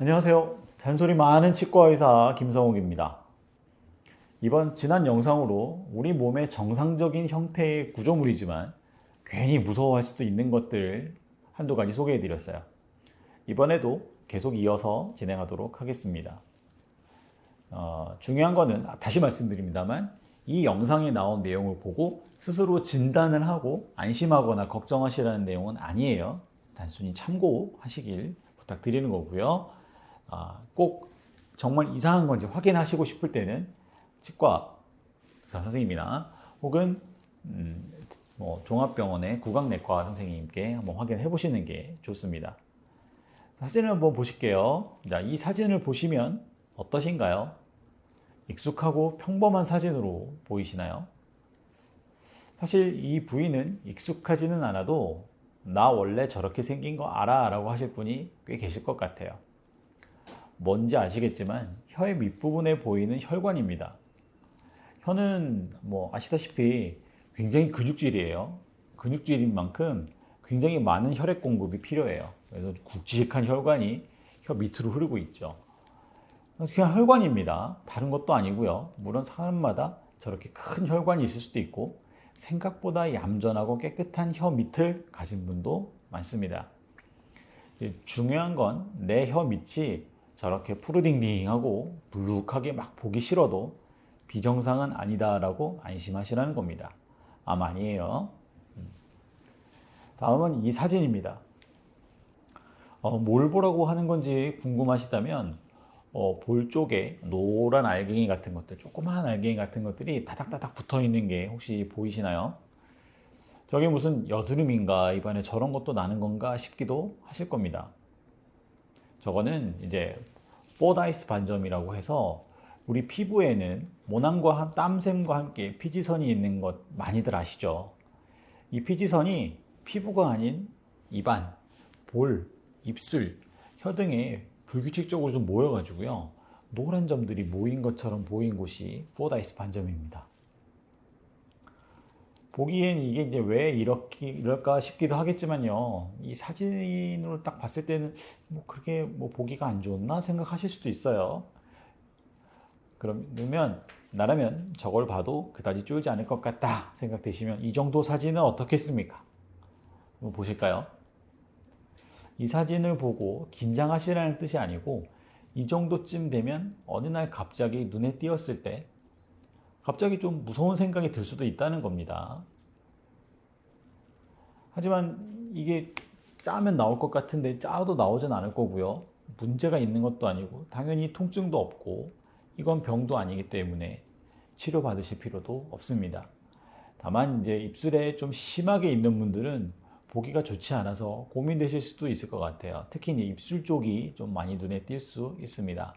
안녕하세요. 잔소리 많은 치과의사 김성욱입니다. 지난 영상으로 우리 몸의 정상적인 형태의 구조물이지만 괜히 무서워할 수도 있는 것들 한두 가지 소개해 드렸어요. 이번에도 계속 이어서 진행하도록 하겠습니다. 중요한 거는 다시 말씀드립니다만 이 영상에 나온 내용을 보고 스스로 진단을 하고 안심하거나 걱정하시라는 내용은 아니에요. 단순히 참고하시길 부탁드리는 거고요. 꼭 정말 이상한 건지 확인하시고 싶을 때는 치과 의사 선생님이나 혹은 종합병원의 구강내과 선생님께 한번 확인해 보시는 게 좋습니다. 사진을 한번 보실게요. 자, 이 사진을 보시면 어떠신가요? 익숙하고 평범한 사진으로 보이시나요? 사실 이 부위는 익숙하지는 않아도 나 원래 저렇게 생긴 거 알아 라고 하실 분이 꽤 계실 것 같아요. 뭔지 아시겠지만 혀의 밑부분에 보이는 혈관입니다. 혀는 아시다시피 굉장히 근육질이에요. 근육질인 만큼 굉장히 많은 혈액 공급이 필요해요. 그래서 굵직한 혈관이 혀 밑으로 흐르고 있죠. 그냥 혈관입니다. 다른 것도 아니고요. 물론 사람마다 저렇게 큰 혈관이 있을 수도 있고 생각보다 얌전하고 깨끗한 혀 밑을 가진 분도 많습니다. 중요한 건 내 혀 밑이 저렇게 푸르딩딩하고 불룩하게 막 보기 싫어도 비정상은 아니다라고 안심하시라는 겁니다. 아니에요. 다음은 이 사진입니다. 뭘 보라고 하는 건지 궁금하시다면 볼 쪽에 노란 알갱이 같은 것들, 조그마한 알갱이 같은 것들이 다닥다닥 붙어 있는 게 혹시 보이시나요? 저게 무슨 여드름인가, 입안에 저런 것도 나는 건가 싶기도 하실 겁니다. 저거는 이제 포다이스 반점이라고 해서 우리 피부에는 모낭과 땀샘과 함께 피지선이 있는 것 많이들 아시죠? 이 피지선이 피부가 아닌 입안, 볼, 입술, 혀 등에 불규칙적으로 좀 모여가지고요. 노란 점들이 모인 것처럼 보인 곳이 포다이스 반점입니다. 보기엔 이게 이제 왜 이럴까 싶기도 하겠지만요. 이 사진으로 딱 봤을 때는 그렇게 보기가 안 좋나 생각하실 수도 있어요. 그러면 나라면 저걸 봐도 그다지 쫄지 않을 것 같다 생각되시면 이 정도 사진은 어떻겠습니까? 한번 보실까요? 이 사진을 보고 긴장하시라는 뜻이 아니고 이 정도쯤 되면 어느 날 갑자기 눈에 띄었을 때 갑자기 좀 무서운 생각이 들 수도 있다는 겁니다. 하지만 이게 짜면 나올 것 같은데 짜도 나오진 않을 거고요. 문제가 있는 것도 아니고 당연히 통증도 없고 이건 병도 아니기 때문에 치료받으실 필요도 없습니다. 다만 이제 입술에 좀 심하게 있는 분들은 보기가 좋지 않아서 고민되실 수도 있을 것 같아요. 특히 이제 입술 쪽이 좀 많이 눈에 띌 수 있습니다.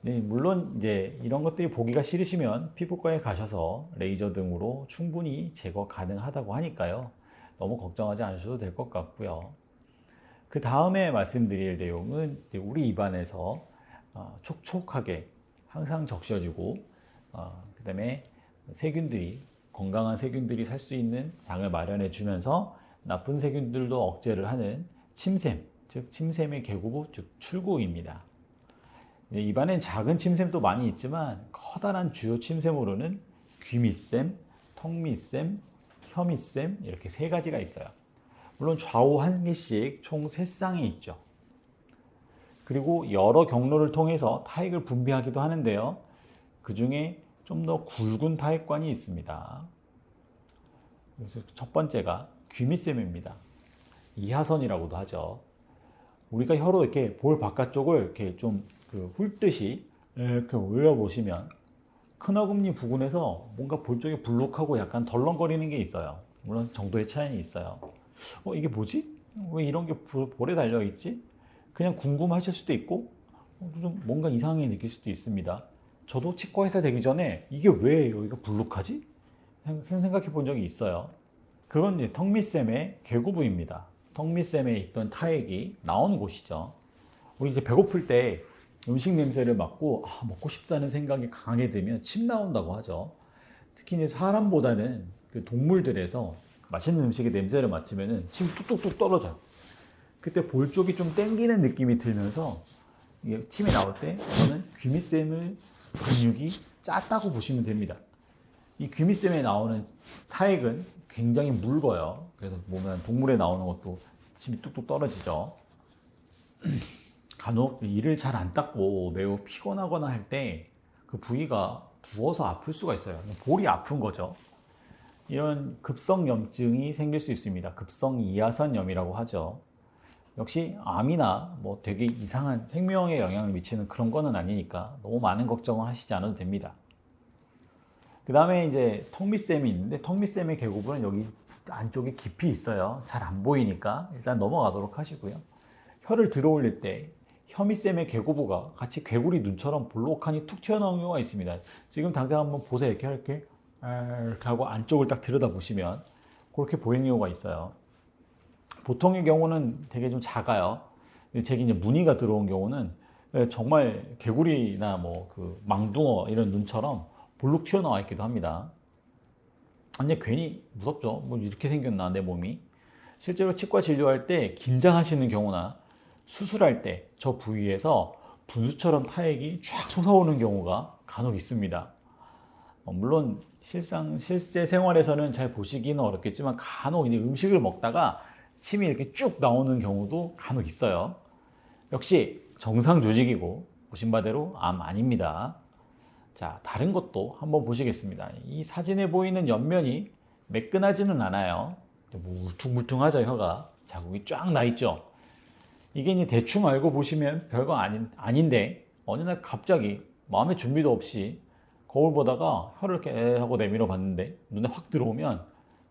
네, 물론 이제 이런 것들이 보기가 싫으시면 피부과에 가셔서 레이저 등으로 충분히 제거 가능하다고 하니까요. 너무 걱정하지 않으셔도 될 것 같고요. 그 다음에 말씀드릴 내용은 우리 입안에서 촉촉하게 항상 적셔주고 그 다음에 세균들이 건강한 세균들이 살 수 있는 장을 마련해 주면서 나쁜 세균들도 억제를 하는 침샘, 즉 침샘의 계구부, 즉 출구입니다. 입안엔 작은 침샘도 많이 있지만 커다란 주요 침샘으로는 귀밑샘, 턱밑샘, 혀밑샘 이렇게 세 가지가 있어요. 물론 좌우 한 개씩 총 3쌍이 있죠. 그리고 여러 경로를 통해서 타액을 분비하기도 하는데요. 그 중에 좀 더 굵은 타액관이 있습니다. 그래서 첫 번째가 귀밑샘입니다. 이하선이라고도 하죠. 우리가 혀로 이렇게 볼 바깥쪽을 이렇게 좀 훑듯이 이렇게 올려보시면 큰 어금니 부근에서 뭔가 볼 쪽에 불룩하고 약간 덜렁거리는 게 있어요. 물론 정도의 차이는 있어요. 이게 뭐지? 왜 이런 게 볼에 달려있지? 그냥 궁금하실 수도 있고 좀 뭔가 이상하게 느낄 수도 있습니다. 저도 치과의사 되기 전에 이게 왜 여기가 불룩하지? 생각해 본 적이 있어요. 그건 이제 턱밑샘의 계구부입니다. 턱밑샘에 있던 타액이 나오는 곳이죠. 우리 이제 배고플 때 음식 냄새를 맡고 먹고 싶다는 생각이 강하게 들면 침 나온다고 하죠. 특히 이제 사람보다는 그 동물들에서 맛있는 음식의 냄새를 맡으면 침 뚝뚝뚝 떨어져요. 그때 볼 쪽이 좀 땡기는 느낌이 들면서 이게 침이 나올 때 저는 귀밑샘을 근육이 짰다고 보시면 됩니다. 이 귀밑샘에 나오는 타액은 굉장히 묽어요. 그래서 보면 동물에 나오는 것도 침이 뚝뚝 떨어지죠. 간혹 이를 잘 안 닦고 매우 피곤하거나 할 때 그 부위가 부어서 아플 수가 있어요. 볼이 아픈 거죠. 이런 급성염증이 생길 수 있습니다. 급성 이하선염이라고 하죠. 역시 암이나 뭐 되게 이상한 생명에 영향을 미치는 그런 거는 아니니까 너무 많은 걱정을 하시지 않아도 됩니다. 그 다음에 이제 턱밑샘이 있는데 턱밑샘의 계곡은 여기 안쪽에 깊이 있어요. 잘 안 보이니까 일단 넘어가도록 하시고요. 혀를 들어 올릴 때 혀밑샘의 계고부가 같이 개구리 눈처럼 볼록하니 툭 튀어나온 경우가 있습니다. 지금 당장 한번 보세요. 이렇게 하고 안쪽을 딱 들여다 보시면 그렇게 보이는 경우가 있어요. 보통의 경우는 되게 좀 작아요. 제게 이제 무늬가 들어온 경우는 정말 개구리나 뭐 그 망둥어 이런 눈처럼 볼록 튀어나와 있기도 합니다. 근데 괜히 무섭죠. 뭐 이렇게 생겼나 내 몸이. 실제로 치과 진료할 때 긴장하시는 경우나 수술할 때 저 부위에서 분수처럼 타액이 쫙 솟아오는 경우가 간혹 있습니다. 물론 실제 생활에서는 잘 보시기는 어렵겠지만 간혹 이제 음식을 먹다가 침이 이렇게 쭉 나오는 경우도 간혹 있어요. 역시 정상 조직이고 보신 바대로 암 아닙니다. 자, 다른 것도 한번 보시겠습니다. 이 사진에 보이는 옆면이 매끈하지는 않아요. 물퉁물퉁하죠, 혀가. 자국이 쫙 나 있죠. 이게 이제 대충 알고 보시면 별거 아닌데 어느 날 갑자기 마음의 준비도 없이 거울 보다가 혀를 이렇게 하고 내밀어 봤는데 눈에 확 들어오면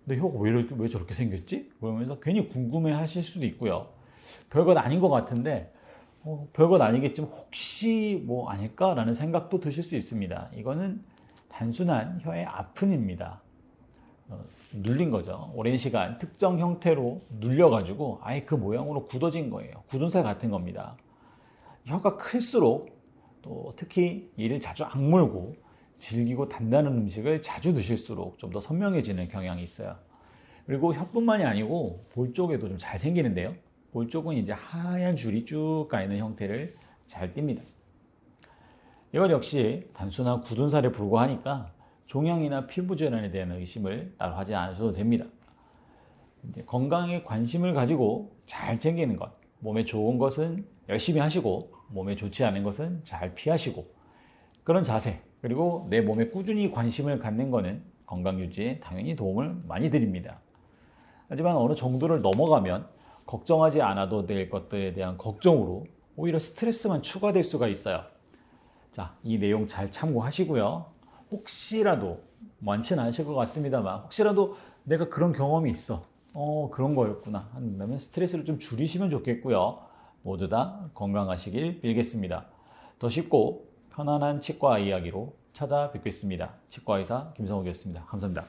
내 혀가 왜 저렇게 생겼지? 그러면서 괜히 궁금해 하실 수도 있고요. 별건 아닌 것 같은데 별건 아니겠지만 혹시 뭐 아닐까라는 생각도 드실 수 있습니다. 이거는 단순한 혀의 아픔입니다. 눌린 거죠. 오랜 시간 특정 형태로 눌려가지고 아예 그 모양으로 굳어진 거예요. 굳은 살 같은 겁니다. 혀가 클수록 또 특히 이를 자주 악물고 질기고 단단한 음식을 자주 드실수록 좀 더 선명해지는 경향이 있어요. 그리고 혀뿐만이 아니고 볼 쪽에도 좀 잘 생기는데요. 볼 쪽은 이제 하얀 줄이 쭉 가있는 형태를 잘 띱니다. 이건 역시 단순한 굳은 살에 불과하니까 종양이나 피부 질환에 대한 의심을 따로 하지 않으셔도 됩니다. 이제 건강에 관심을 가지고 잘 챙기는 것, 몸에 좋은 것은 열심히 하시고 몸에 좋지 않은 것은 잘 피하시고 그런 자세, 그리고 내 몸에 꾸준히 관심을 갖는 것은 건강 유지에 당연히 도움을 많이 드립니다. 하지만 어느 정도를 넘어가면 걱정하지 않아도 될 것들에 대한 걱정으로 오히려 스트레스만 추가될 수가 있어요. 자, 이 내용 잘 참고하시고요. 혹시라도 많지는 않으실 것 같습니다만 혹시라도 내가 그런 경험이 있어. 그런 거였구나 한다면 스트레스를 좀 줄이시면 좋겠고요. 모두 다 건강하시길 빌겠습니다. 더 쉽고 편안한 치과 이야기로 찾아뵙겠습니다. 치과의사 김성욱이었습니다. 감사합니다.